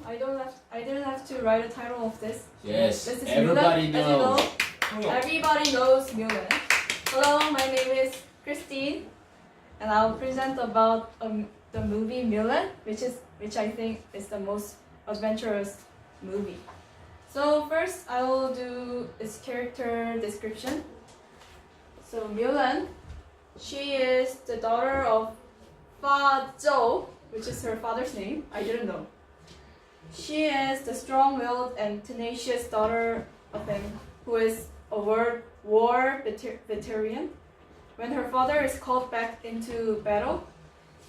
I didn't have to write a title of this. Yes, This is everybody Mulan. As you know, knows. everybody knows Mulan. Hello, my name is Christine, and I'll present about the movie Mulan, which I think is the most adventurous movie. So first, I will do its character description. So Mulan, she is the daughter of Fa Zhou, which is her father's name. I didn't know. She is the strong-willed and tenacious daughter of him, who is a war veteran. When her father is called back into battle,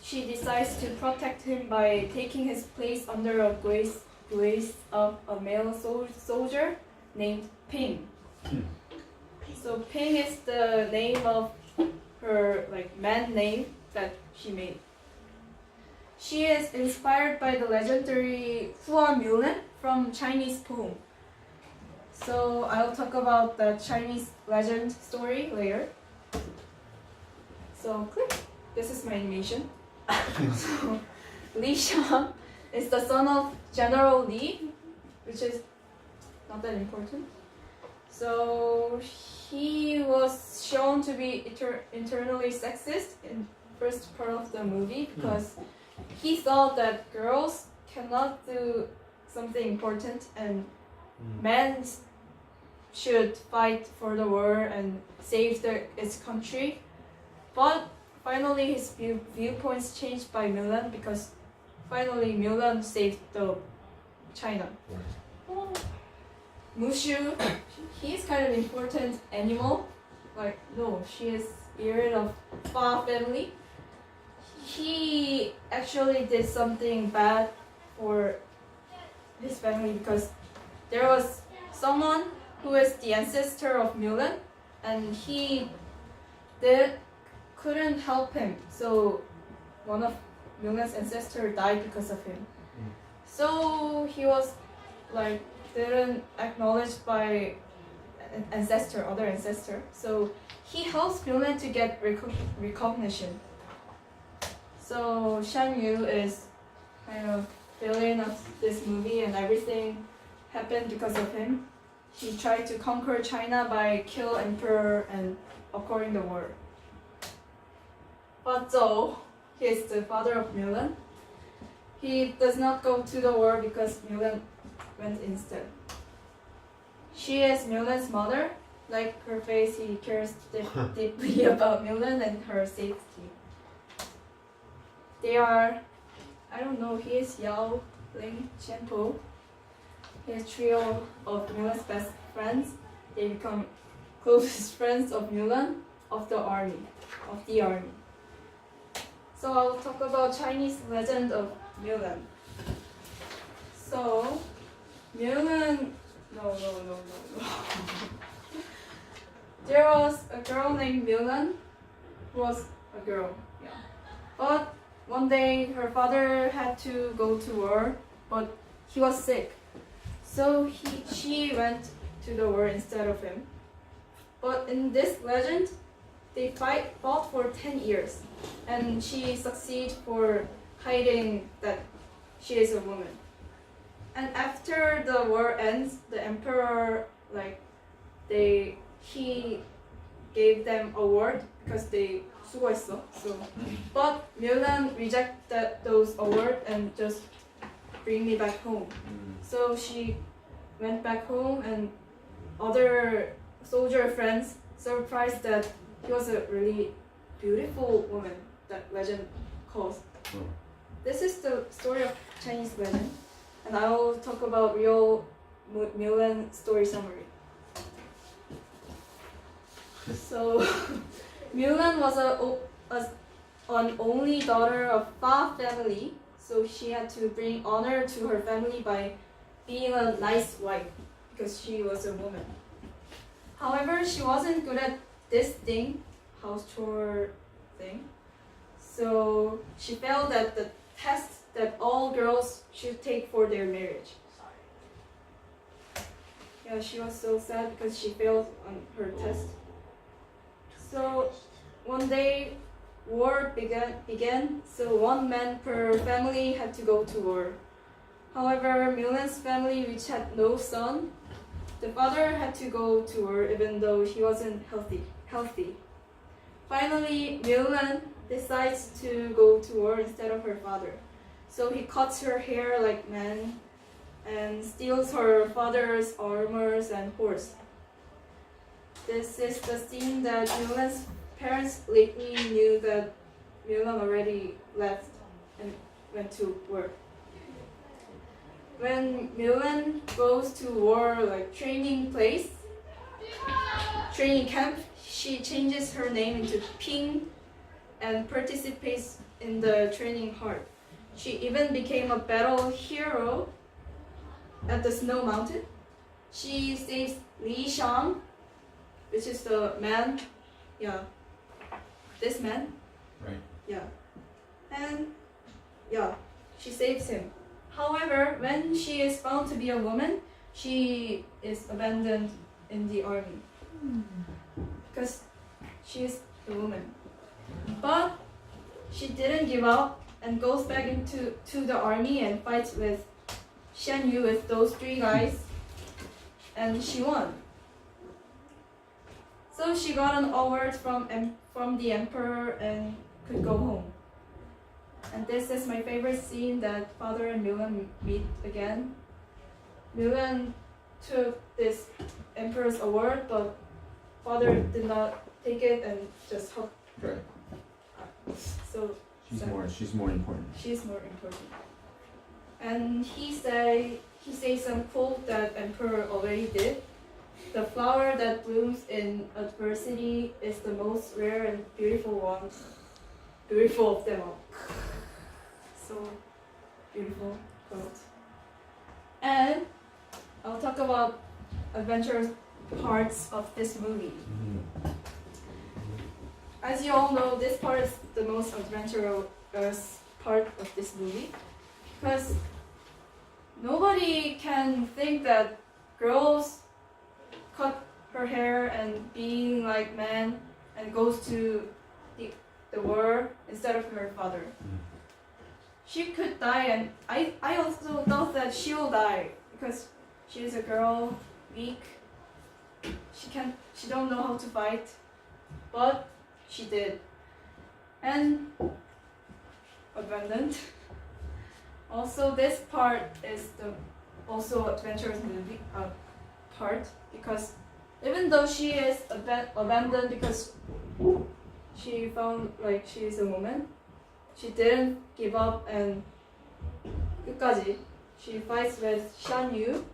she decides to protect him by taking his place under a grace of a male soldier named Ping. So Ping is the name of her man name that she made. She is inspired by the legendary Hua Mulan from Chinese poem. So I'll talk about the Chinese legend story later. So click. This is my animation. So Li Xiang is the son of General Li, which is not that important. So he was shown to be internally sexist in first part of the movie because he thought that girls cannot do something important and men should fight for the war and save its country. But finally his viewpoints changed by Mulan because finally Mulan saved the China. Mushu, he is kind of important animal. No, she is heir of Fa family. He actually did something bad for his family because there was someone who is the ancestor of Mulan and he couldn't help him. So one of Mulan's ancestors died because of him. So he was didn't acknowledged by other ancestor. So he helps Mulan to get recognition. So Shan Yu is kind of villain of this movie and everything happened because of him. He tried to conquer China by kill emperor and occurring the war. But Zhou, he is the father of Mulan. He does not go to the war because Mulan went instead. She is Mulan's mother. Like her face, he cares deeply about Mulan and her safety. They are, I don't know, he is Yao Ling Qianpo. He is trio of Mulan's best friends. They become closest friends of Mulan of the army. So I'll talk about Chinese legend of Mulan. So Mulan, no. There was a girl named Mulan who was a girl, yeah. But one day her father had to go to war, but he was sick. So she went to the war instead of him. But in this legend, they fought for 10 years, and she succeeded for hiding that she is a woman. And after the war ends, the emperor he gave them award because they 수고했어. So, but Mulan rejected those awards and just bring me back home. So she went back home, and other soldier friends surprised that he was a really beautiful woman that legend calls. This is the story of Chinese legend, and I will talk about real Mulan story summary. So, Mulan was an only daughter of Fa family, so she had to bring honor to her family by being a nice wife because she was a woman. However, she wasn't good at this thing, house chore thing. So she failed at the test that all girls should take for their marriage. Yeah, she was so sad because she failed on her test. So one day, war began. So one man per family had to go to war. However, Mulan's family, which had no son, the father had to go to war even though he wasn't healthy. Finally, Mulan decides to go to war instead of her father. So he cuts her hair like man and steals her father's armors and horse. This is the scene that Mulan's parents lately knew that Mulan already left and went to war. When Mulan goes to war, like training camp, she changes her name into Ping and participates in the training hard. She even became a battle hero at the Snow Mountain. She saves Li Shang, which is the man, this man. Right. Yeah. And she saves him. However, when she is found to be a woman, she is abandoned in the army because she is a woman. But she didn't give up and goes back into the army and fights with Shan Yu with those three guys, and she won. So she got an award from the emperor and could go home. And this is my favorite scene, that father and Mulan meet again. Mulan took this emperor's award, but father did not take it and just hugged her. Right. So She's sad. more important. She's more important. And he says some quote that emperor already did. The flower that blooms in adversity is the most rare and beautiful one. Beautiful of them all. So beautiful quote. And I'll talk about adventurous parts of this movie. As you all know, this part is the most adventurous part of this movie, because nobody can think that girls cut her hair and being like man and goes to the war instead of her father. She could die, and I also thought that she will die because she is a girl, weak. She don't know how to fight, but she did. And abandoned. Also, this part is the also adventurous movie part, because even though she is abandoned because she found like she is a woman, she didn't give up and 끝까지 she fights with Shan Yu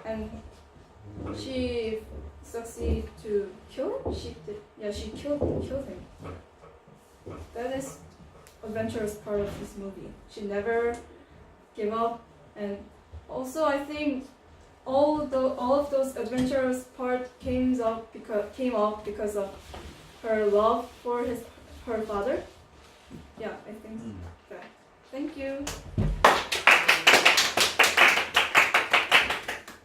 and she succeeded to kill him. She killed him. That is adventurous part of this movie. She never gave up, and also I think all of those adventurous part came up because of her love for her father. Yeah, I think that. Thank you.